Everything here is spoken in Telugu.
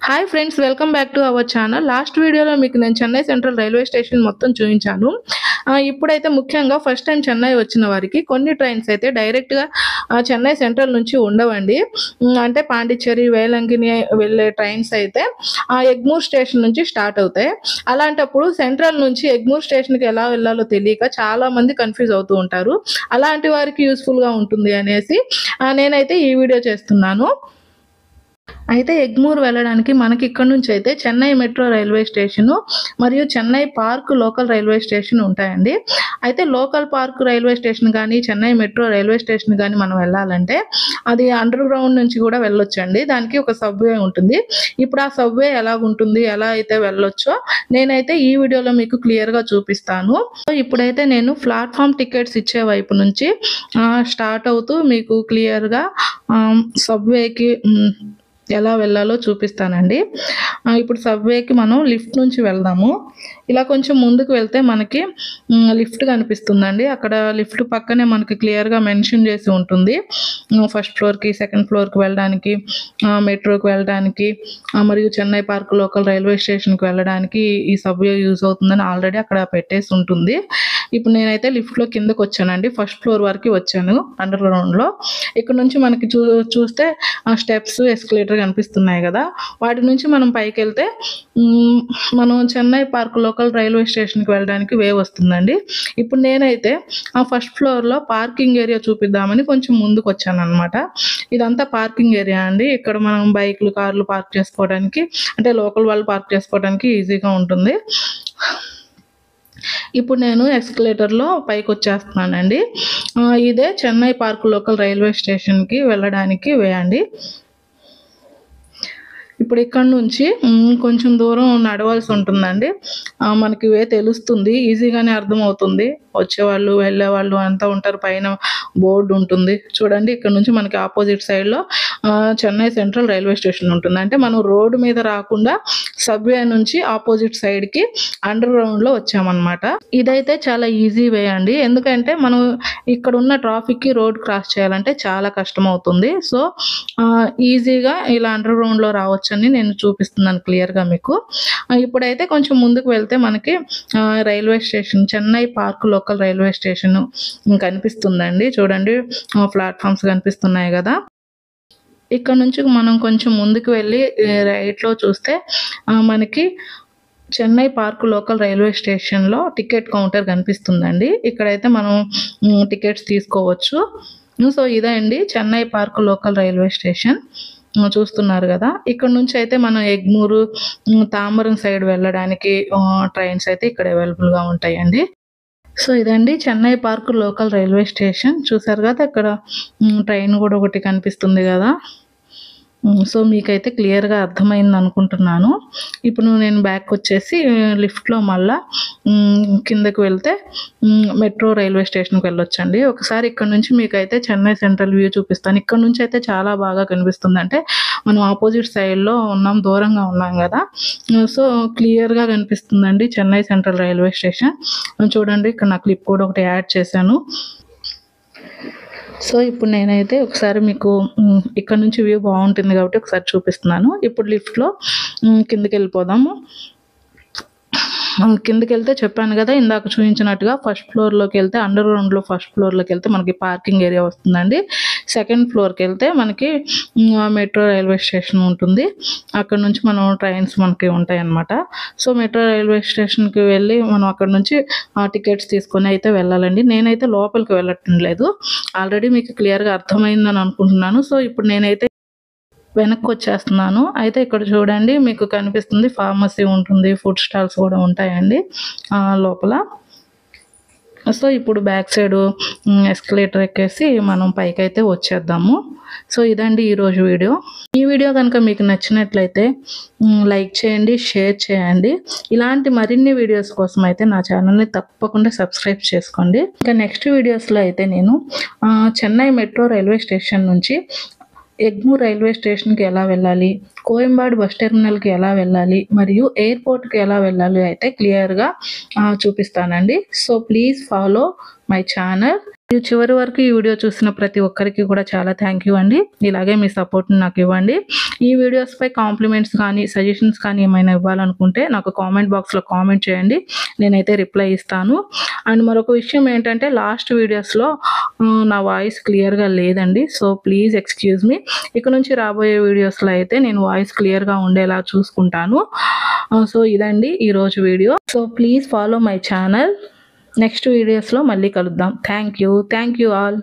Hi friends, welcome back to our channel. Last వీడియోలో మీకు నేను చెన్నై సెంట్రల్ రైల్వే స్టేషన్ మొత్తం చూపించాను. ఇప్పుడైతే ముఖ్యంగా ఫస్ట్ టైం చెన్నై వచ్చిన వారికి కొన్ని ట్రైన్స్ అయితే డైరెక్ట్గా చెన్నై సెంట్రల్ నుంచి ఉండవండి. అంటే పాండిచ్చేరి, వేలంగిని వెళ్ళే ట్రైన్స్ అయితే ఎగ్మూర్ స్టేషన్ నుంచి స్టార్ట్ అవుతాయి. అలాంటప్పుడు సెంట్రల్ నుంచి ఎగ్మూర్ స్టేషన్కి ఎలా వెళ్ళాలో తెలియక చాలామంది కన్ఫ్యూజ్ అవుతూ ఉంటారు. అలాంటి వారికి యూస్ఫుల్గా ఉంటుంది అనేసి నేనైతే ఈ వీడియో చేస్తున్నాను. అయితే ఎగ్మూర్ వెళ్ళడానికి మనకి ఇక్కడ నుంచి అయితే చెన్నై మెట్రో రైల్వే స్టేషను మరియు Chennai park local railway station ఉంటాయండి. అయితే లోకల్ పార్క్ రైల్వే స్టేషన్ కానీ చెన్నై మెట్రో రైల్వే స్టేషన్ కానీ మనం వెళ్ళాలంటే అది అండర్ గ్రౌండ్ నుంచి కూడా వెళ్ళొచ్చండి. దానికి ఒక సబ్వే ఉంటుంది. ఇప్పుడు ఆ సబ్వే ఎలా ఉంటుంది, ఎలా అయితే వెళ్ళొచ్చో నేనైతే ఈ వీడియోలో మీకు క్లియర్గా చూపిస్తాను. ఇప్పుడైతే నేను ప్లాట్ఫామ్ టికెట్స్ ఇచ్చే వైపు నుంచి స్టార్ట్ అవుతూ మీకు క్లియర్గా సబ్వేకి ఎలా వెళ్ళాలో చూపిస్తానండి. ఇప్పుడు సబ్వేకి మనం లిఫ్ట్ నుంచి వెళ్దాము. ఇలా కొంచెం ముందుకు వెళ్తే మనకి లిఫ్ట్ కనిపిస్తుందండి. అక్కడ లిఫ్ట్ పక్కనే మనకి క్లియర్గా మెన్షన్ చేసి ఉంటుంది. ఫస్ట్ ఫ్లోర్కి, సెకండ్ ఫ్లోర్కి వెళ్ళడానికి, మెట్రోకి వెళ్ళడానికి మరియు చెన్నై పార్క్ లోకల్ రైల్వే స్టేషన్కి వెళ్ళడానికి ఈ సబ్వే యూజ్ అవుతుందని ఆల్రెడీ అక్కడ పెట్టేసి ఉంటుంది. ఇప్పుడు నేనైతే లిఫ్ట్లో కిందకు వచ్చానండి. ఫస్ట్ ఫ్లోర్ వరకు వచ్చాను అండర్ గ్రౌండ్లో. ఇక్కడ నుంచి మనకి చూస్తే స్టెప్స్, ఎస్కలేటర్ కనిపిస్తున్నాయి కదా, వాటి నుంచి మనం పైకి వెళ్తే మనం చెన్నై పార్క్ లోకల్ రైల్వే స్టేషన్కి వెళ్ళడానికి వే వస్తుందండి. ఇప్పుడు నేనైతే ఫస్ట్ ఫ్లోర్లో పార్కింగ్ ఏరియా చూపిద్దామని కొంచెం ముందుకు వచ్చాను అనమాట. ఇదంతా పార్కింగ్ ఏరియా అండి. ఇక్కడ మనం బైక్లు, కార్లు పార్క్ చేసుకోవడానికి, అంటే లోకల్ వాళ్ళు పార్క్ చేసుకోవడానికి ఈజీగా ఉంటుంది. ఇప్పుడు నేను ఎస్కలేటర్లో పైకి వచ్చేస్తున్నానండి. ఇదే చెన్నై పార్క్ లోకల్ రైల్వే స్టేషన్కి వెళ్ళడానికి వే అండి. ఇప్పుడు ఇక్కడ నుంచి కొంచెం దూరం నడవాల్సి ఉంటుందండి. మనకి వే తెలుస్తుంది, ఈజీగానే అర్థమవుతుంది. వచ్చేవాళ్ళు, వెళ్ళేవాళ్ళు అంతా ఉంటారు. పైన బోర్డు ఉంటుంది చూడండి. ఇక్కడ నుంచి మనకి ఆపోజిట్ సైడ్లో చెన్నై సెంట్రల్ రైల్వే స్టేషన్ ఉంటుంది. అంటే మనం రోడ్డు మీద రాకుండా సబ్వే నుంచి ఆపోజిట్ సైడ్కి అండర్ గ్రౌండ్లో వచ్చామన్నమాట. ఇదైతే చాలా ఈజీ వే అండి. ఎందుకంటే మనం ఇక్కడ ఉన్న ట్రాఫిక్కి రోడ్ క్రాస్ చేయాలంటే చాలా కష్టం అవుతుంది. సో ఈజీగా ఇలా అండర్ గ్రౌండ్లో రావచ్చు అని నేను చూపిస్తున్నాను క్లియర్గా మీకు. ఇప్పుడైతే కొంచెం ముందుకు వెళ్తే మనకి railway station, Chennai park local railway station కనిపిస్తుందండి. చూడండి, ప్లాట్ఫామ్స్ కనిపిస్తున్నాయి కదా. ఇక్కడ నుంచి మనం కొంచెం ముందుకు వెళ్ళి రైట్లో చూస్తే మనకి చెన్నై పార్క్ లోకల్ రైల్వే స్టేషన్లో టికెట్ కౌంటర్ కనిపిస్తుందండి. ఇక్కడైతే మనం టికెట్స్ తీసుకోవచ్చు. సో ఇదే అండి Chennai park local railway station చూస్తున్నారు కదా. ఇక్కడ నుంచి అయితే మనం ఎగ్మూరు, తాంబరం సైడ్ వెళ్ళడానికి ట్రైన్స్ అయితే ఇక్కడ అవైలబుల్గా ఉంటాయండి. సో ఇదండి Chennai park local railway station. చూసారు కదా, ఇక్కడ ట్రైన్ కూడా ఒకటి కనిపిస్తుంది కదా. సో మీకైతే క్లియర్గా అర్థమైంది అనుకుంటున్నాను. ఇప్పుడు నేను బ్యాక్ వచ్చేసి లిఫ్ట్లో మళ్ళా కిందకి వెళ్తే మెట్రో రైల్వే స్టేషన్కి వెళ్ళొచ్చండి. ఒకసారి ఇక్కడ నుంచి మీకైతే చెన్నై సెంట్రల్ వ్యూ చూపిస్తాను. ఇక్కడ నుంచి అయితే చాలా బాగా కనిపిస్తుంది. అంటే మనం ఆపోజిట్ సైడ్లో ఉన్నాం, దూరంగా ఉన్నాం కదా. సో క్లియర్గా కనిపిస్తుందండి చెన్నై సెంట్రల్ రైల్వే స్టేషన్. చూడండి, ఇక్కడ నా క్లిప్ కూడా ఒకటి యాడ్ చేశాను. సో ఇప్పుడు నేనైతే ఒకసారి మీకు ఇక్కడ నుంచి వ్యూ బాగుంటుంది కాబట్టి ఒకసారి చూపిస్తున్నాను. ఇప్పుడు లిఫ్ట్లో కిందకి వెళ్ళిపోదాము. కిందకి వెళ్తే చెప్పాను కదా ఇందాక చూపించినట్టుగా, ఫస్ట్ ఫ్లోర్లోకి వెళ్తే అండర్ గ్రౌండ్లో ఫస్ట్ ఫ్లోర్లోకి వెళ్తే మనకి పార్కింగ్ ఏరియా వస్తుందండి. సెకండ్ ఫ్లోర్కి వెళ్తే మనకి మెట్రో రైల్వే స్టేషన్ ఉంటుంది. అక్కడ నుంచి మనం ట్రైన్స్ మనకి ఉంటాయి అన్నమాట. సో మెట్రో రైల్వే స్టేషన్కి వెళ్ళి మనం అక్కడ నుంచి టికెట్స్ తీసుకొని అయితే వెళ్ళాలండి. నేనైతే లోపలికి వెళ్ళటం లేదు, ఆల్రెడీ మీకు క్లియర్గా అర్థమైందని అనుకుంటున్నాను. సో ఇప్పుడు నేనైతే వెనక్కి వచ్చేస్తున్నాను. అయితే ఇక్కడ చూడండి, మీకు కనిపిస్తుంది ఫార్మసీ ఉంటుంది, ఫుడ్ స్టాల్స్ కూడా ఉంటాయండి లోపల. సో ఇప్పుడు బ్యాక్ సైడ్ ఎస్కలేటర్ ఎక్కేసి మనం పైకి అయితే వచ్చేద్దాము. సో ఇదండి ఈరోజు వీడియో. ఈ వీడియో కనుక మీకు నచ్చినట్లయితే లైక్ చేయండి, షేర్ చేయండి. ఇలాంటి మరిన్ని వీడియోస్ కోసం అయితే నా ఛానల్ని తప్పకుండా సబ్స్క్రైబ్ చేసుకోండి. ఇంకా నెక్స్ట్ వీడియోస్లో అయితే నేను చెన్నై మెట్రో రైల్వే స్టేషన్ నుంచి ఎగ్మూర్ రైల్వే స్టేషన్కి ఎలా వెళ్ళాలి, కోయంబాడు బస్ టెర్మినల్కి ఎలా వెళ్ళాలి, మరియు ఎయిర్పోర్ట్కి ఎలా వెళ్ళాలి అయితే క్లియర్గా చూపిస్తానండి. So please follow my channel. ఈ చివరి వరకు ఈ వీడియో చూసిన ప్రతి ఒక్కరికి కూడా చాలా థ్యాంక్ యూ అండి. ఇలాగే మీ సపోర్ట్ని నాకు ఇవ్వండి. ఈ వీడియోస్పై కాంప్లిమెంట్స్ కానీ సజెషన్స్ కానీ ఏమైనా ఇవ్వాలనుకుంటే నాకు కామెంట్ బాక్స్లో కామెంట్ చేయండి, నేనైతే రిప్లై ఇస్తాను. అండ్ మరొక విషయం ఏంటంటే లాస్ట్ వీడియోస్లో నా వాయిస్ క్లియర్గా లేదండి. So please excuse me. ఇక నుంచి రాబోయే వీడియోస్లో అయితే నేను వాయిస్ క్లియర్గా ఉండేలా చూసుకుంటాను. సో ఇదండి ఈరోజు video. So please follow my channel. Next వీడియోస్లో మళ్ళీ కలుద్దాం. Thank you all.